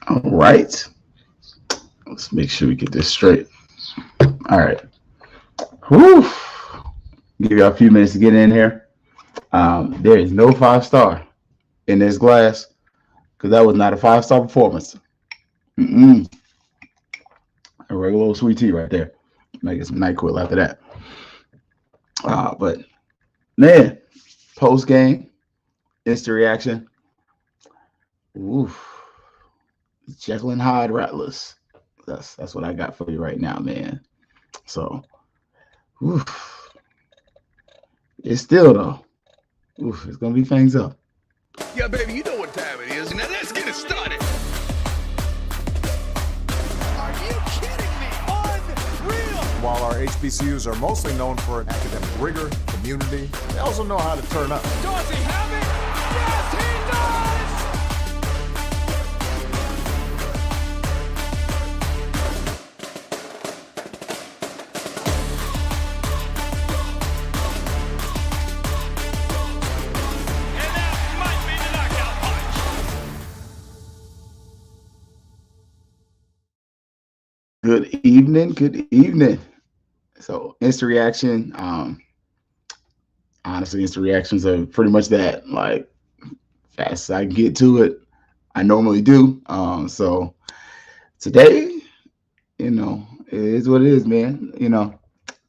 All right. Let's make sure we get this straight. All right. Whew. Give you a few minutes to get in here. There is no 5 star in this glass because that was not a 5 star performance. Mm-mm. A regular old sweet tea right there. Might get some NyQuil after that. But man, post game, instant reaction. Oof. Jekyll and Hyde Rattlers. That's what I got for you right now, man. So, oof. It's still though. Oof, it's gonna be Fangs up. Yeah, baby, you know what time it is. Now let's get it started. Are you kidding me? Unreal! While our HBCUs are mostly known for academic rigor, community, they also know how to turn up. Does he have it? Yes, he does! And that might be the knockout punch. Good evening. Good evening. So instant reaction. Honestly, instant reactions are pretty much that. Like fast as I can get to it, I normally do. So today, it is what it is, man.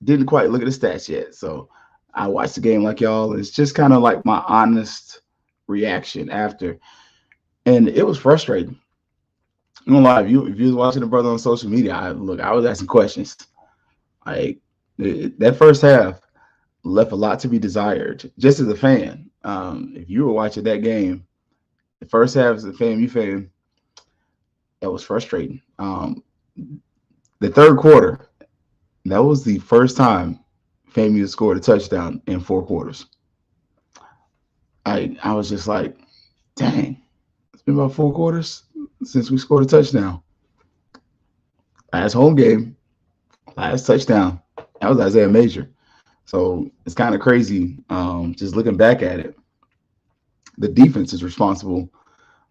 Didn't quite look at the stats yet. So I watched the game like y'all. It's just kind of like my honest reaction after. And it was frustrating. I'm gonna lie, if you was watching the brother on social media, I was asking questions. Like that first half left a lot to be desired, just as a fan. If you were watching that game, the first half as a FAMU fan, that was frustrating. The third quarter, that was the first time FAMU scored a touchdown in 4 quarters. I was just like, dang, it's been about 4 quarters since we scored a touchdown. Last home game, last touchdown, that was Isaiah Major. So it's kind of crazy. Just looking back at it, the defense is responsible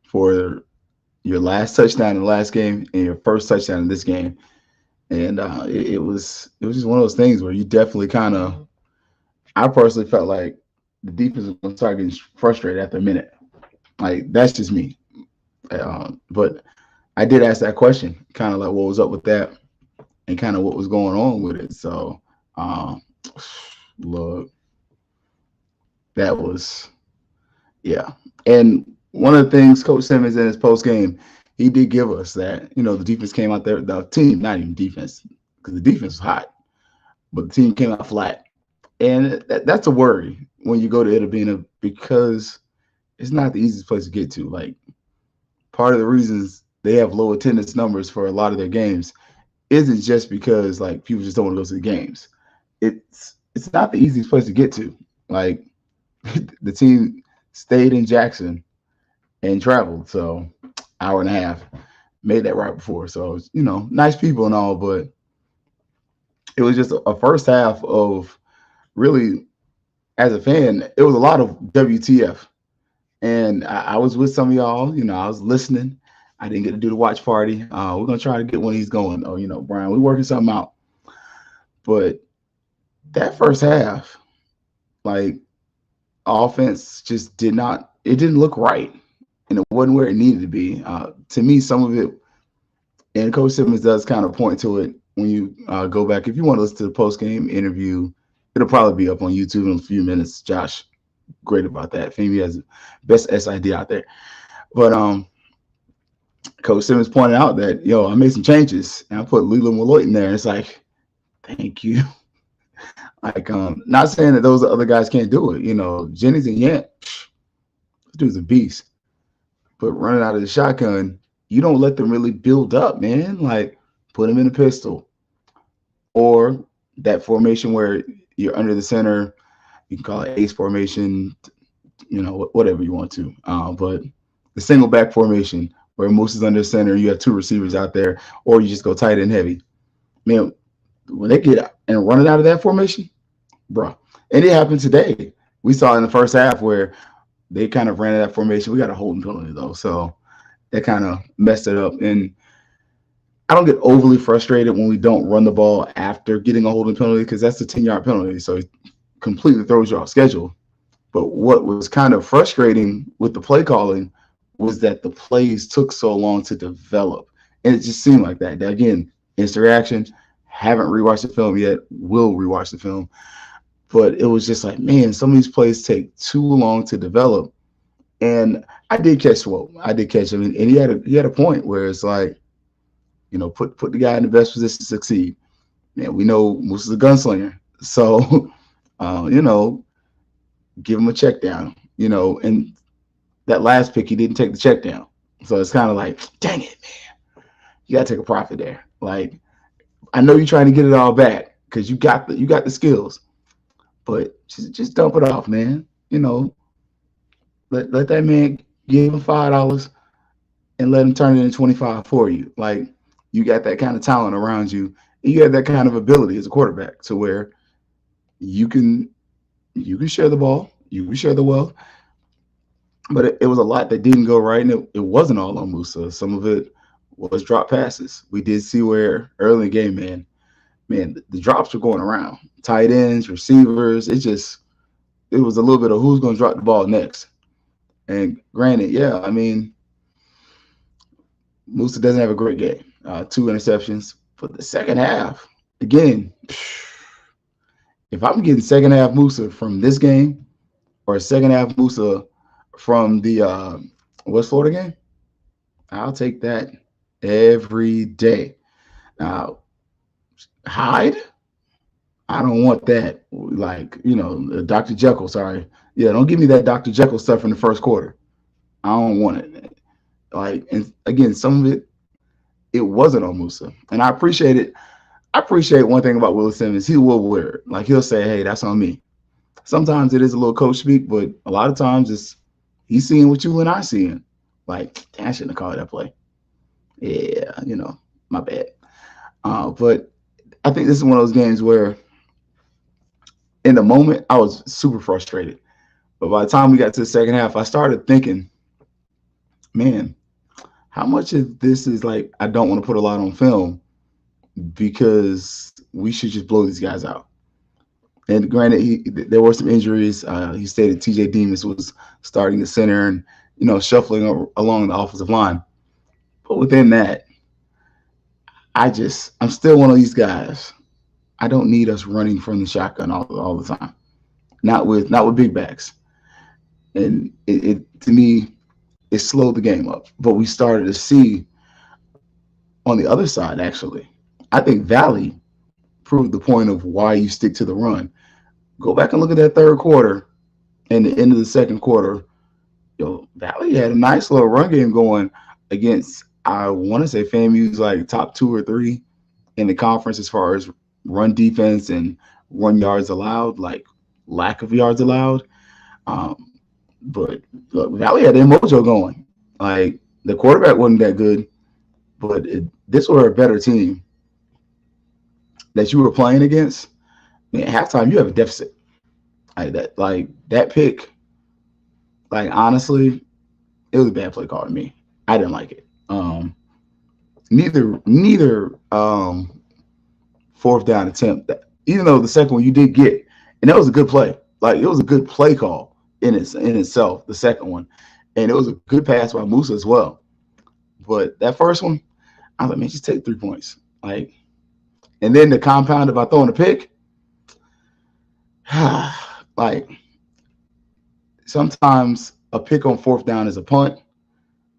for your last touchdown in the last game and your first touchdown in this game. And it was just one of those things where you definitely I personally felt like the defense was going to start getting frustrated after a minute. Like that's just me. But I did ask that question, kind of like what was up with that and kind of what was going on with it. So look, that was, yeah. And one of the things Coach Simmons in his post game, he did give us that, the defense came out there, the team, not even defense, because the defense was hot, but the team came out flat. And that's a worry when you go to Itabena because it's not the easiest place to get to. Like, part of the reasons they have low attendance numbers for a lot of their games isn't just because, like, people just don't want to go to the games. It's not the easiest place to get to. Like, the team stayed in Jackson and traveled, so hour and a half, made that right before. So, nice people and all, but it was just a first half of really, as a fan, it was a lot of WTF. And I was with some of y'all, I was listening. I didn't get to do the watch party. We're going to try to get when he's going. Oh, Brian, we're working something out. But that first half, like, offense just didn't look right. And it wasn't where it needed to be. To me, some of it, and Coach Simmons does kind of point to it when you go back. If you want to listen to the post-game interview, it'll probably be up on YouTube in a few minutes. Josh, great about that. FAMU has the best SID out there. But Coach Simmons pointed out that, I made some changes. And I put Leland Malloy in there. And it's like, thank you. Like, not saying that those other guys can't do it. Jennings and Yant, this dude's a beast. But running out of the shotgun, you don't let them really build up, man. Like, put them in a pistol. Or that formation where you're under the center. You can call it ace formation, whatever you want to. But the single back formation where Moose is under center, you have two receivers out there, or you just go tight and heavy. Man, when they get and running out of that formation, bro, and it happened today. We saw in the first half where they kind of ran that formation. We got a holding penalty though, so that kind of messed it up. And I don't get overly frustrated when we don't run the ball after getting a holding penalty because that's a 10-yard penalty. So it completely throws you off schedule. But what was kind of frustrating with the play calling was that the plays took so long to develop. And it just seemed like that. Now, again, instant reaction, haven't rewatched the film yet, will rewatch the film. But it was just like, man, some of these plays take too long to develop. And I did catch Swope. I did catch him. And he had a point where it's like, put the guy in the best position to succeed. Man, we know Moose is a gunslinger. So, give him a check down, and that last pick, he didn't take the check down. So it's kind of like, dang it, man. You got to take a profit there. Like, I know you're trying to get it all back because you got the skills, but just dump it off, man. Let that man give him $5 and let him turn it into 25 for you. Like, you got that kind of talent around you, and you have that kind of ability as a quarterback to where you can share the ball, you can share the wealth. But it was a lot that didn't go right, and it wasn't all on Musa. Some of it was drop passes. We did see where early in the game, man, the drops were going around. Tight ends, receivers, it was a little bit of who's going to drop the ball next. And granted, yeah, I mean, Musa doesn't have a great game. 2 interceptions. But the second half, again, if I'm getting second half Musa from this game or second half Musa from the West Florida game, I'll take that every day. Now, Hyde, I don't want that. Like, Dr. Jekyll, sorry. Yeah, don't give me that Dr. Jekyll stuff in the first quarter. I don't want it. Like, and again, some of it wasn't on Musa. And I appreciate it. I appreciate one thing about Willie Simmons. He will wear it. Like, he'll say, hey, that's on me. Sometimes it is a little coach speak, but a lot of times he's seeing what you and I seeing. Like, I shouldn't have called that play. Yeah, my bad. But I think this is one of those games where in the moment I was super frustrated. But by the time we got to the second half, I started thinking, man, how much of this is like I don't want to put a lot on film because we should just blow these guys out. And granted, there were some injuries. He stated TJ Demas was starting the center and, shuffling along the offensive line. But within that, I'm still one of these guys. I don't need us running from the shotgun all the time. Not with big backs. And it to me, it slowed the game up. But we started to see on the other side, actually, I think Valley proved the point of why you stick to the run. Go back and look at that third quarter and the end of the second quarter. Valley had a nice little run game going against, I want to say, FAMU's like top 2 or 3 in the conference as far as run defense and run yards allowed, like lack of yards allowed. But look, Valley had their mojo going. Like, the quarterback wasn't that good, but this were a better team that you were playing against. Man, at halftime you have a deficit. That pick. Like, honestly, it was a bad play call to me. I didn't like it. Neither fourth down attempt. Even though the second one you did get, and that was a good play. Like, it was a good play call in itself, the second one. And it was a good pass by Musa as well. But that first one, I was like, man, just take 3 points. Like, and then the compounded by throwing a pick. Like, sometimes a pick on fourth down is a punt,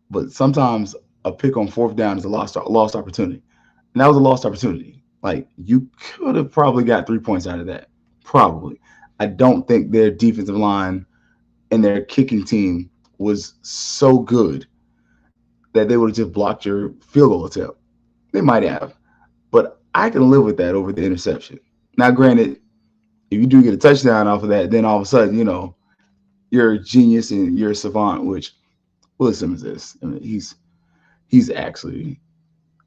but sometimes a pick on fourth down is a lost opportunity. And that was a lost opportunity. Like, you could have probably got 3 points out of that. Probably. I don't think their defensive line and their kicking team was so good that they would have just blocked your field goal attempt. They might have. But I can live with that over the interception. Now, granted, if you do get a touchdown off of that, then all of a sudden, you're a genius and you're a savant, which Willie Simmons is. I mean, he's actually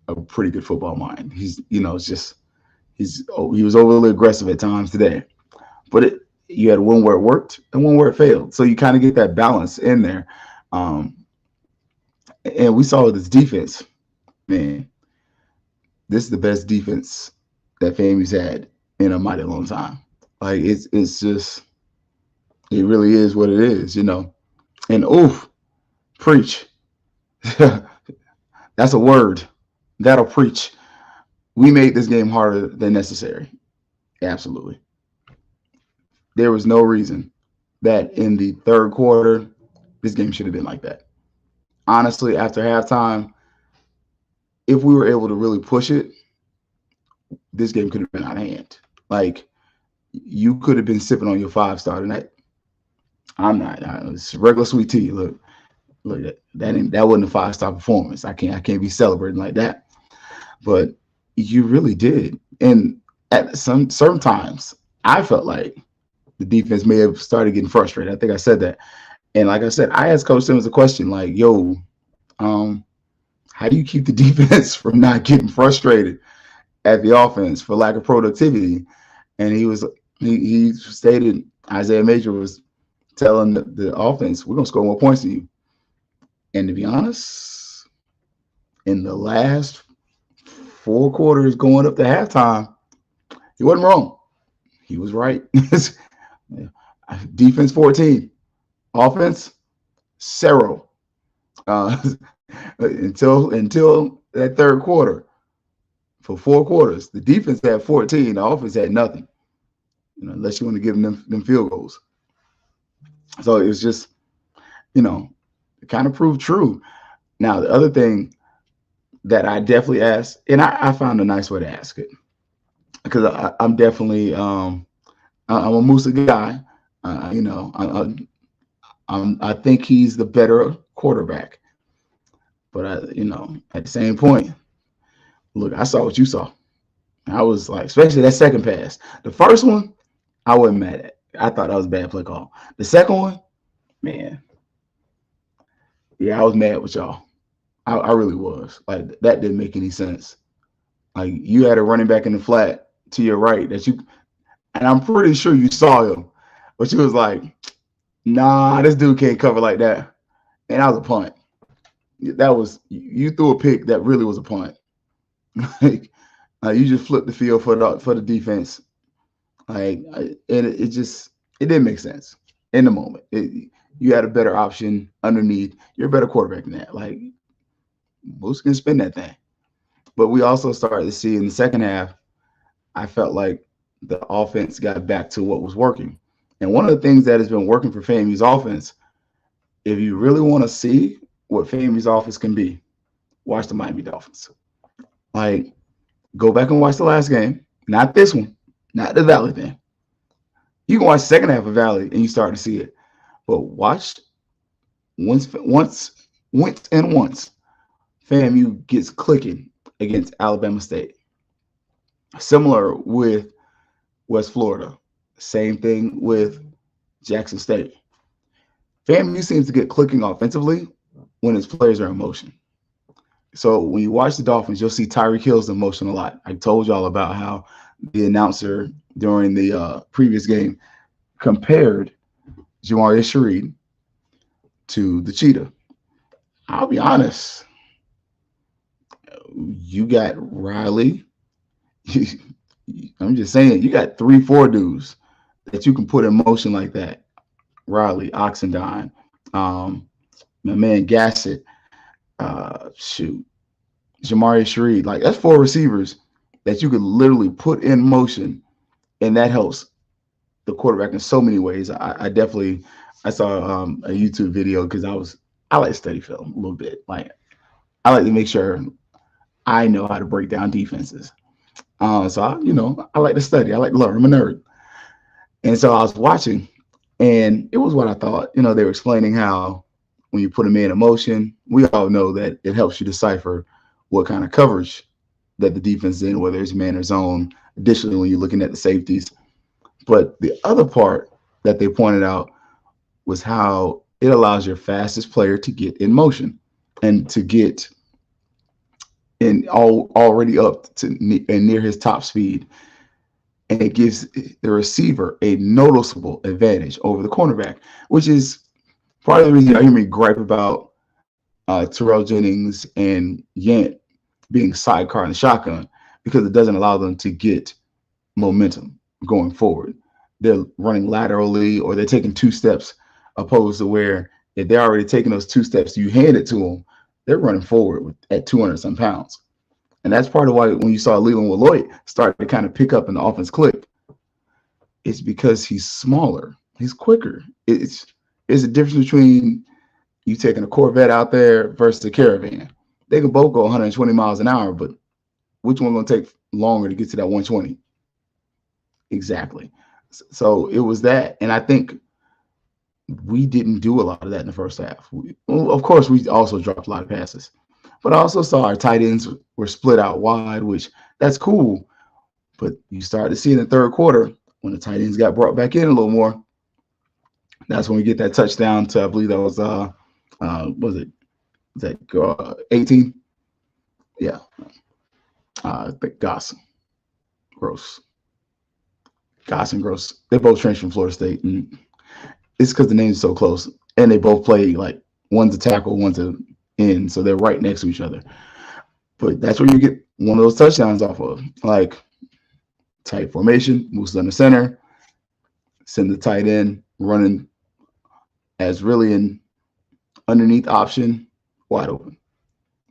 a pretty good football mind. He was overly aggressive at times today. But you had one where it worked and one where it failed. So you kind of get that balance in there. And we saw this defense, man. This is the best defense that FAMU's had in a mighty long time. Like it's just it really is what it is, you know. And oof, preach. That's a word. That'll preach. We made this game harder than necessary. Absolutely. There was no reason that in the third quarter, this game should have been like that. Honestly, after halftime, if we were able to really push it, this game could have been out of hand. Like, you could have been sipping on your 5-star tonight. I'm not. It's regular sweet tea. Look, that wasn't a 5-star performance. I can't be celebrating like that. But you really did. And at some certain times, I felt like the defense may have started getting frustrated. I think I said that. And like I said, I asked Coach Simmons a question like, yo, how do you keep the defense from not getting frustrated at the offense for lack of productivity? And he stated Isaiah Major was telling the offense, we're going to score more points than you. And to be honest, in the last 4 quarters going up to halftime, he wasn't wrong. He was right. Defense 14, offense 0. Until that third quarter, for 4 quarters, the defense had 14, the offense had nothing. You know, unless you want to give them field goals. So it was just, you know, it kind of proved true. Now, the other thing that I definitely asked, and I found a nice way to ask it, because I'm definitely I'm a Musa guy. You know, I think he's the better quarterback. But you know, at the same point, look, I saw what you saw. I was like, especially that second pass. The first one, I wasn't mad at. I thought that was a bad play call. The second one, man, yeah, I was mad with y'all. I really was. Like, that didn't make any sense. Like, you had a running back in the flat to your right and I'm pretty sure you saw him, but you was like, nah, this dude can't cover like that. And that was a punt. You threw a pick that really was a punt. Like, you just flipped the field for the defense. Like, and it didn't make sense in the moment. You had a better option underneath. You're a better quarterback than that. Like, Moose can spin that thing. But we also started to see in the second half, I felt like the offense got back to what was working. And one of the things that has been working for FAMU's offense, if you really want to see what FAMU's offense can be, watch the Miami Dolphins. Like, go back and watch the last game. Not this one. Not the Valley thing. You can watch the second half of Valley and you start to see it. But watch once FAMU gets clicking against Alabama State. Similar with West Florida. Same thing with Jackson State. FAMU seems to get clicking offensively when its players are in motion. So when you watch the Dolphins, you'll see Tyreek Hill's in motion a lot. I told y'all about how the announcer during the previous game compared Jamarius Shareed to the Cheetah. I'll be honest. You got Riley. I'm just saying, you got 3-4 dudes that you can put in motion like that. Riley, Oxendine, my man Gassett, Jamarius Shareed. Like, that's 4 receivers that you could literally put in motion, and that helps the quarterback in so many ways. I saw a YouTube video because I like to study film a little bit. Like, I like to make sure I know how to break down defenses. So I like to study. I like to learn. I'm a nerd. And so I was watching, and it was what I thought. You know, they were explaining how when you put a man in motion, we all know that it helps you decipher what kind of coverage that the defense is in, whether it's man or zone. Additionally, when you're looking at the safeties. But the other part that they pointed out was how it allows your fastest player to get in motion and to get already up to and near his top speed. And it gives the receiver a noticeable advantage over the cornerback, which is part of the reason I hear me gripe about Terrell Jennings and Yant being sidecar in the shotgun because it doesn't allow them to get momentum going forward. They're running laterally or they're taking 2 steps opposed to where if they're already taking those 2 steps, you hand it to them, they're running forward at 200 some pounds. And that's part of why when you saw Leland Willoy start to kind of pick up in the offense click, it's because he's smaller, he's quicker. It's a difference between you taking a Corvette out there versus a Caravan. They can both go 120 miles an hour, but which one's going to take longer to get to that 120? Exactly. So it was that. And I think we didn't do a lot of that in the first half. Of course, we also dropped a lot of passes. But I also saw our tight ends were split out wide, which that's cool. But you start to see in the third quarter when the tight ends got brought back in a little more. That's when we get that touchdown to, I believe that was was it? Was that 18? Yeah. I think Goss and Gross. They both transferred from Florida State, and it's because the name's so close, and they both play like one's a tackle, one's a end, so they're right next to each other. But that's where you get one of those touchdowns off of, like tight formation, moves on the center, send the tight end running as really an underneath option, wide open.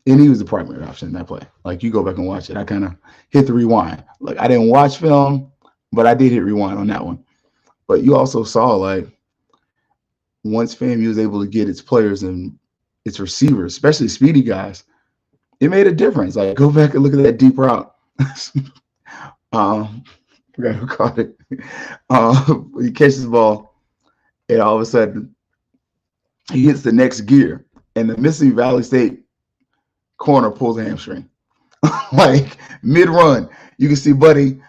And he was the primary option in that play. Like, you go back and watch it. I kind of hit the rewind. Like, I didn't watch film, but I did hit rewind on that one. But you also saw, like, once FAMU was able to get its players and its receivers, especially speedy guys, it made a difference. Like, go back and look at that deep route. Forgot who caught it. He catches the ball, and all of a sudden, he hits the next gear, and the Mississippi Valley State corner pulls a hamstring. Like, mid-run, you can see Buddy,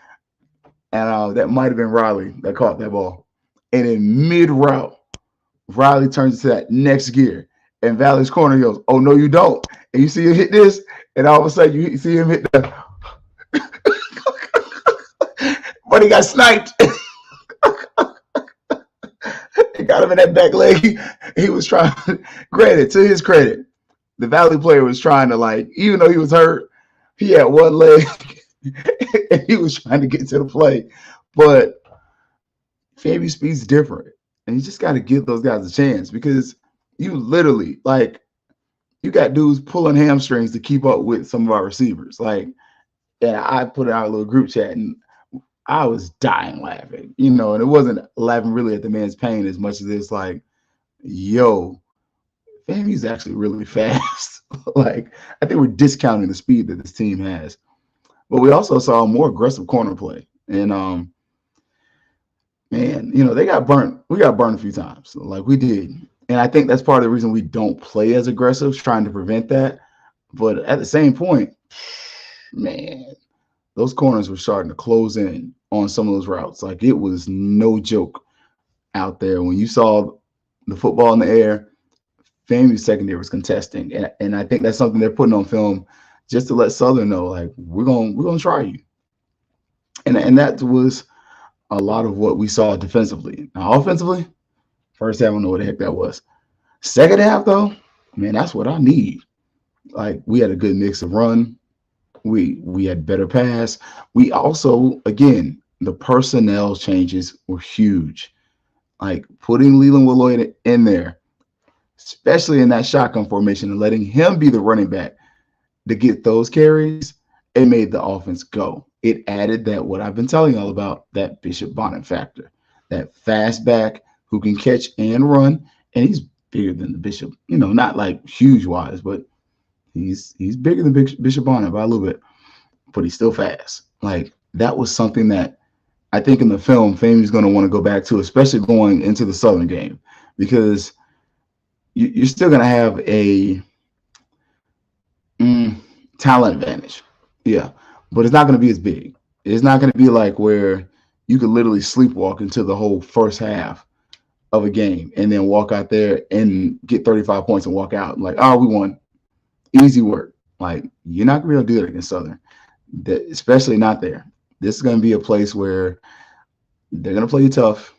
and that might have been Riley that caught that ball. And in mid-route, Riley turns to that next gear, and Valley's corner goes, "Oh, no, you don't." And you see him hit this, and all of a sudden you see him hit the Buddy got sniped. They got him in that back leg. He was trying, granted, to his credit, the Valley player was trying to, like, even though he was hurt, he had one leg and he was trying to get to the play. But FAMU speed's different. And you just got to give those guys a chance because you literally, like, you got dudes pulling hamstrings to keep up with some of our receivers. Like, and I put out a little group chat and I was dying laughing, and it wasn't laughing really at the man's pain as much as it's like, yo, FAMU's actually really fast. Like, I think we're discounting the speed that this team has. But we also saw more aggressive corner play. And, man, they got burnt. We got burnt a few times, like we did. And I think that's part of the reason we don't play as aggressive, trying to prevent that. But at the same point, man, those corners were starting to close in on some of those routes. Like, it was no joke out there. When you saw the football in the air, FAMU secondary was contesting. And I think that's something they're putting on film just to let Southern know, like, we're gonna try you. And that was a lot of what we saw defensively. Now, offensively, first half, I don't know what the heck that was. Second half, though, man, that's what I need. Like, we had a good mix of run. We had better pass. We also, again, the personnel changes were huge. Like, putting Leland Willoy in there, especially in that shotgun formation, and letting him be the running back to get those carries, it made the offense go. It added that, what I've been telling y'all about, that Bishop Bonnet factor, that fast back who can catch and run, and he's bigger than the Bishop. Not like huge wise, but he's bigger than Bishop Bonnet by a little bit, but he's still fast. Like, that was something that I think in the film, FAMU's going to want to go back to, especially going into the Southern game, because you're still going to have a talent advantage. Yeah, but it's not going to be as big. It's not going to be like where you could literally sleepwalk into the whole first half of a game and then walk out there and get 35 points and walk out like, oh, we won. Easy work. Like, you're not going to be able to do that against Southern, especially not there. This is going to be a place where they're going to play you tough.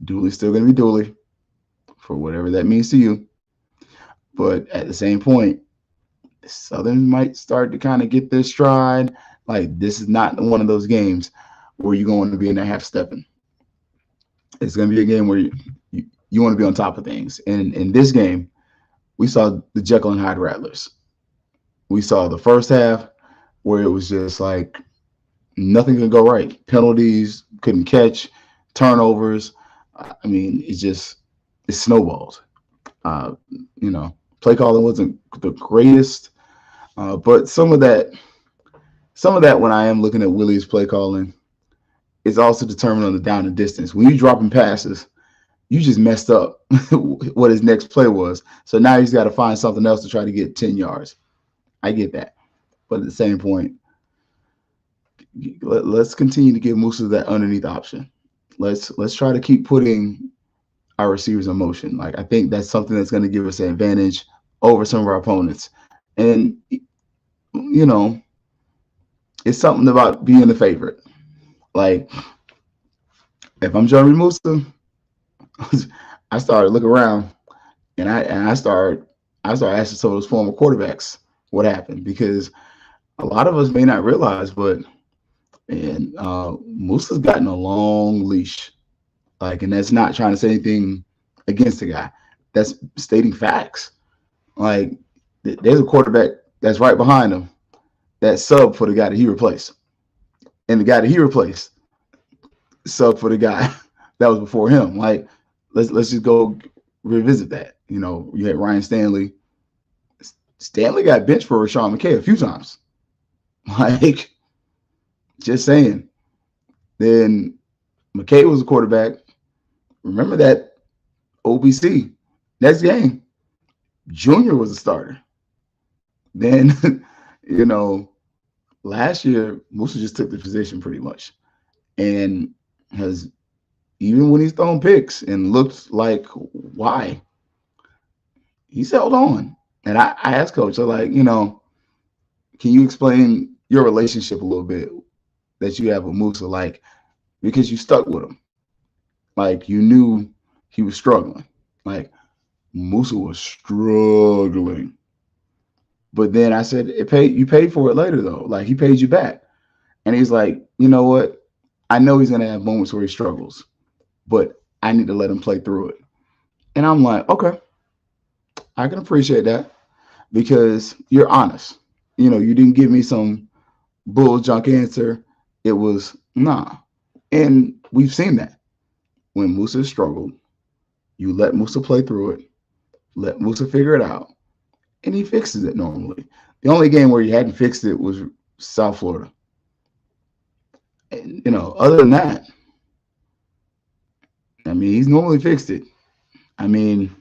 Dooley's still going to be Dooley, for whatever that means to you. But at the same point, Southern might start to kind of get their stride. Like this is not one of those games where you're going to be in there half stepping. It's going to be a game where you want to be on top of things. And in this game, we saw the Jekyll and Hyde Rattlers. We saw the first half where it was just like nothing could go right. Penalties, couldn't catch, turnovers. I mean, it snowballed. Uh, play calling wasn't the greatest, but some of that when I am looking at Willie's play calling is also determined on the down and distance. When you dropping passes, you just messed up what his next play was. So now he's got to find something else to try to get 10 yards. I get that. But at the same point, let's continue to give Musa that underneath option. Let's try to keep putting our receivers in motion. Like I think that's something that's going to give us an advantage over some of our opponents. And it's something about being the favorite. Like if I'm Jeremy Musa, I started looking around and I started asking some of those former quarterbacks what happened, because a lot of us may not realize, but Musa's gotten a long leash. Like, and that's not trying to say anything against the guy. That's stating facts. Like, there's a quarterback that's right behind him that sub for the guy that he replaced. And the guy that he replaced sub for the guy that was before him. Like, let's just go revisit that. You had Ryan Stanley. Stanley got benched for Rashawn McKay a few times. Like, just saying. Then McKay was a quarterback. Remember that OBC. Next game, Junior was a starter. Then, last year, Musa just took the position pretty much. And has, even when he's thrown picks and looked like, why? He's held on. And I asked Coach, so like, can you explain your relationship a little bit that you have with Musa? Like, because you stuck with him. Like, you knew he was struggling. Like, Musa was struggling. But then I said, you paid for it later, though. Like, he paid you back. And he's like, you know what? I know he's going to have moments where he struggles, but I need to let him play through it. And I'm like, okay, I can appreciate that because you're honest. You didn't give me some bull junk answer. It was, nah. And we've seen that. When Musa struggled, you let Musa play through it, let Musa figure it out, and he fixes it normally. The only game where he hadn't fixed it was South Florida. And, other than that, I mean, he's normally fixed it. I mean,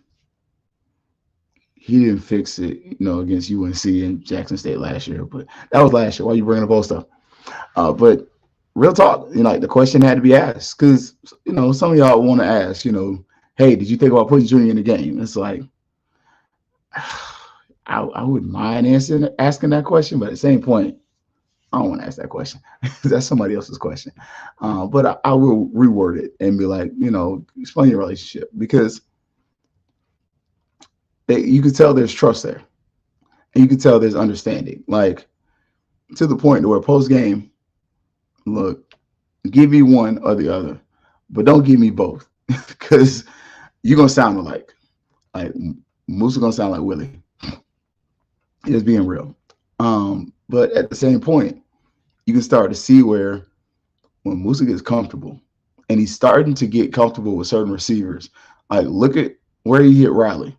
he didn't fix it, against UNC and Jackson State last year, but that was last year. Why are you bringing up old stuff? But real talk, like the question had to be asked because, some of y'all want to ask, hey, did you think about putting Junior in the game? It's like, I wouldn't mind asking that question, but at the same point, I don't want to ask that question. That's somebody else's question. But I will reword it and be like, explain your relationship because you can tell there's trust there. And you can tell there's understanding. Like, to the point where post-game, look, give me one or the other, but don't give me both because you're going to sound alike. Like, Musa going to sound like Willie. Just being real. But at the same point, you can start to see where when Musa gets comfortable and he's starting to get comfortable with certain receivers, like look at where he hit Riley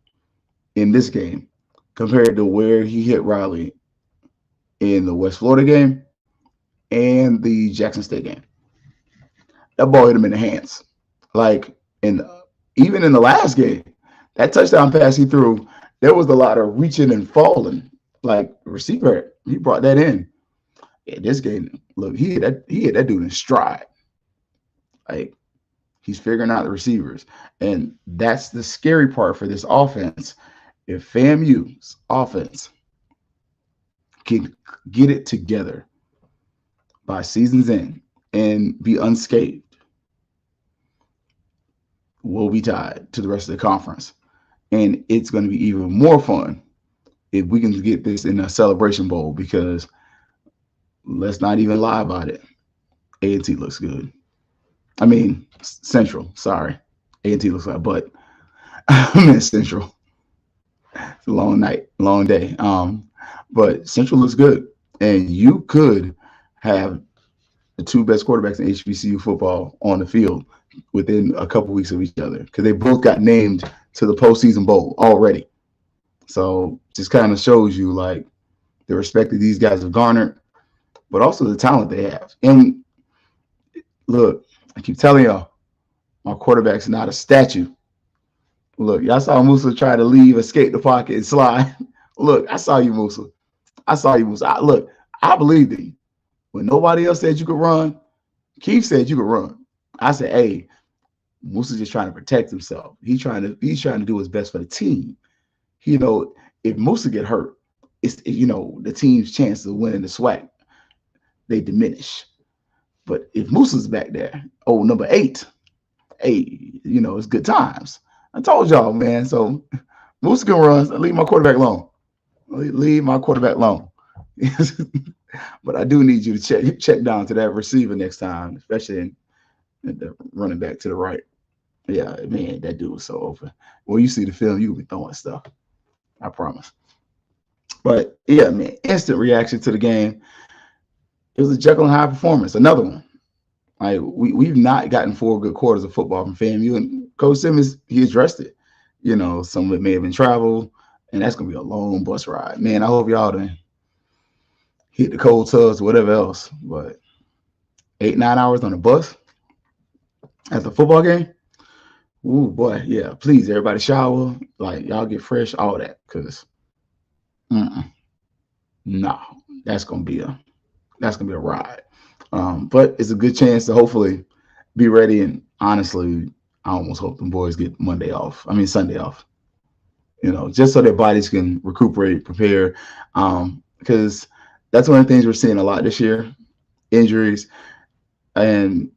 in this game compared to where he hit Riley in the West Florida game and the Jackson State game. That ball hit him in the hands. Like, even in the last game, that touchdown pass he threw, there was a lot of reaching and falling. Like, receiver, he brought that in. Yeah, this game, look, he hit that dude in stride. Like, he's figuring out the receivers. And that's the scary part for this offense. If FAMU's offense can get it together by season's end and be unscathed, we'll be tied to the rest of the conference. And it's going to be even more fun if we can get this in a celebration bowl, because let's not even lie about it. A&T looks good. I mean, Central, sorry. A&T looks like, but I mean, Central. It's a long night, long day. But Central looks good. And you could have the two best quarterbacks in HBCU football on the field within a couple weeks of each other, because they both got named to the postseason bowl already. So just kind of shows you like the respect that these guys have garnered, but also the talent they have. And look, I keep telling y'all, my quarterback's not a statue. Look, y'all saw Musa try to leave, escape the pocket, and slide. Look, I saw you, Musa. I saw you, Musa. Look, I believed in you. When nobody else said you could run, Keith said you could run. I said, hey, Musa's just trying to protect himself. He's trying to do his best for the team. If Musa get hurt, it's the team's chances of winning the SWAC, they diminish. But if Musa's back there, number 8, hey, it's good times. I told y'all, man. So Musa can run. Leave my quarterback alone. Leave my quarterback alone. But I do need you to check down to that receiver next time, especially in the running back to the right. Yeah, man, that dude was so open. When you see the film, you'll be throwing stuff. I promise. But yeah, man, instant reaction to the game. It was a Jekyll and Hyde performance. Another one. Like we've not gotten 4 good quarters of football from FAMU, and Coach Simmons, he addressed it. Some of it may have been travel, and that's gonna be a long bus ride. Man, I hope y'all done hit the cold tubs or whatever else. But 8-9 hours on a bus at the football game. Ooh, boy, yeah. Please, everybody shower. Like, y'all get fresh, all that. Because, no, that's gonna be a ride. But it's a good chance to hopefully be ready. And honestly, I almost hope the boys get Sunday off. Just so their bodies can recuperate, prepare. Because that's one of the things we're seeing a lot this year, injuries. And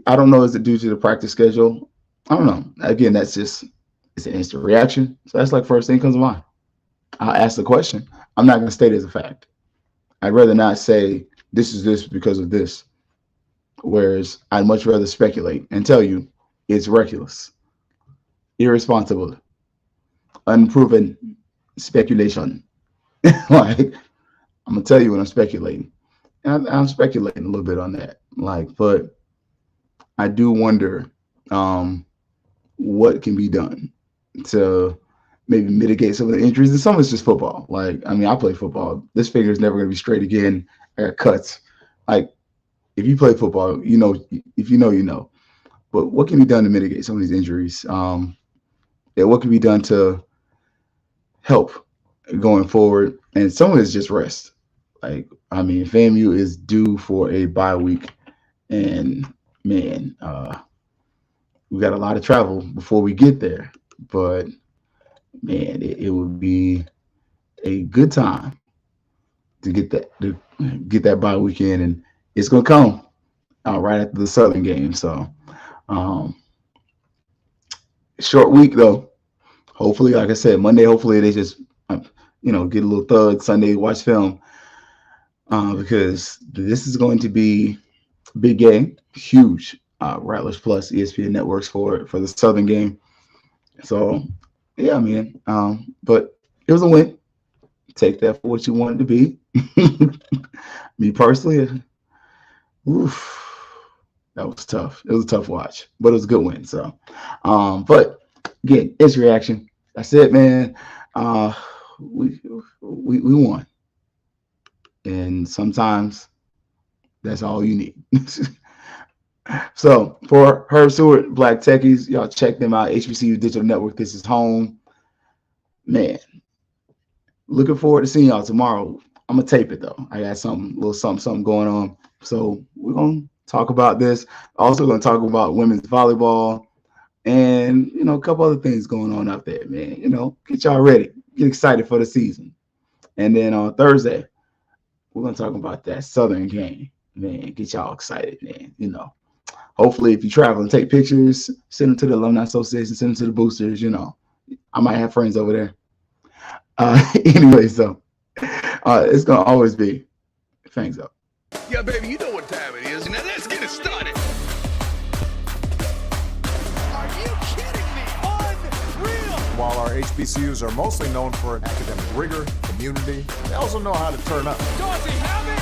I don't know, is it due to the practice schedule? I don't know. Again, it's an instant reaction. So that's like first thing comes to mind. I'll ask the question. I'm not going to state it as a fact. I'd rather not say this is this because of this. Whereas I'd much rather speculate and tell you it's reckless, irresponsible, unproven speculation. Like, I'm going to tell you when I'm speculating. And I'm speculating a little bit on that. But I do wonder what can be done to maybe mitigate some of the injuries. And some of it's just football. I play football. This finger is never going to be straight again. I got cuts. If you play football, if you know. But what can be done to mitigate some of these injuries? What can be done to help going forward? And some of it's just rest. FAMU is due for a bye week. And, man, we got a lot of travel before we get there. But, man, it would be a good time to get that bye weekend, and it's gonna come right after the Southern game. So, short week though. Hopefully, like I said, Monday. Hopefully, they just get a little thud. Sunday, watch film, because this is going to be a big game, huge. Rattlers Plus, ESPN networks for the Southern game. So, yeah, man. But it was a win. Take that for what you want it to be. Me personally, that was tough. It was a tough watch, but it was a good win. So, but again, it's reaction. That's it, man. We won, and sometimes that's all you need. So for Herb Stewart, Black Techies, y'all check them out. HBCU Digital Network. This is home, man. Looking forward to seeing y'all tomorrow. I'm gonna tape it though. I got little something going on. So we're gonna talk about this. Also gonna talk about women's volleyball and a couple other things going on out there, man. Get y'all ready. Get excited for the season. And then on Thursday, we're gonna talk about that Southern game. Man, get y'all excited, man. Hopefully if you travel and take pictures, send them to the Alumni Association, send them to the boosters, I might have friends over there. Anyway, so it's gonna always be Fangs up. Yeah, baby, you know what time it is. Now let's get it started. Are you kidding me? Unreal! While our HBCUs are mostly known for academic rigor, community, they also know how to turn up. Does he have it?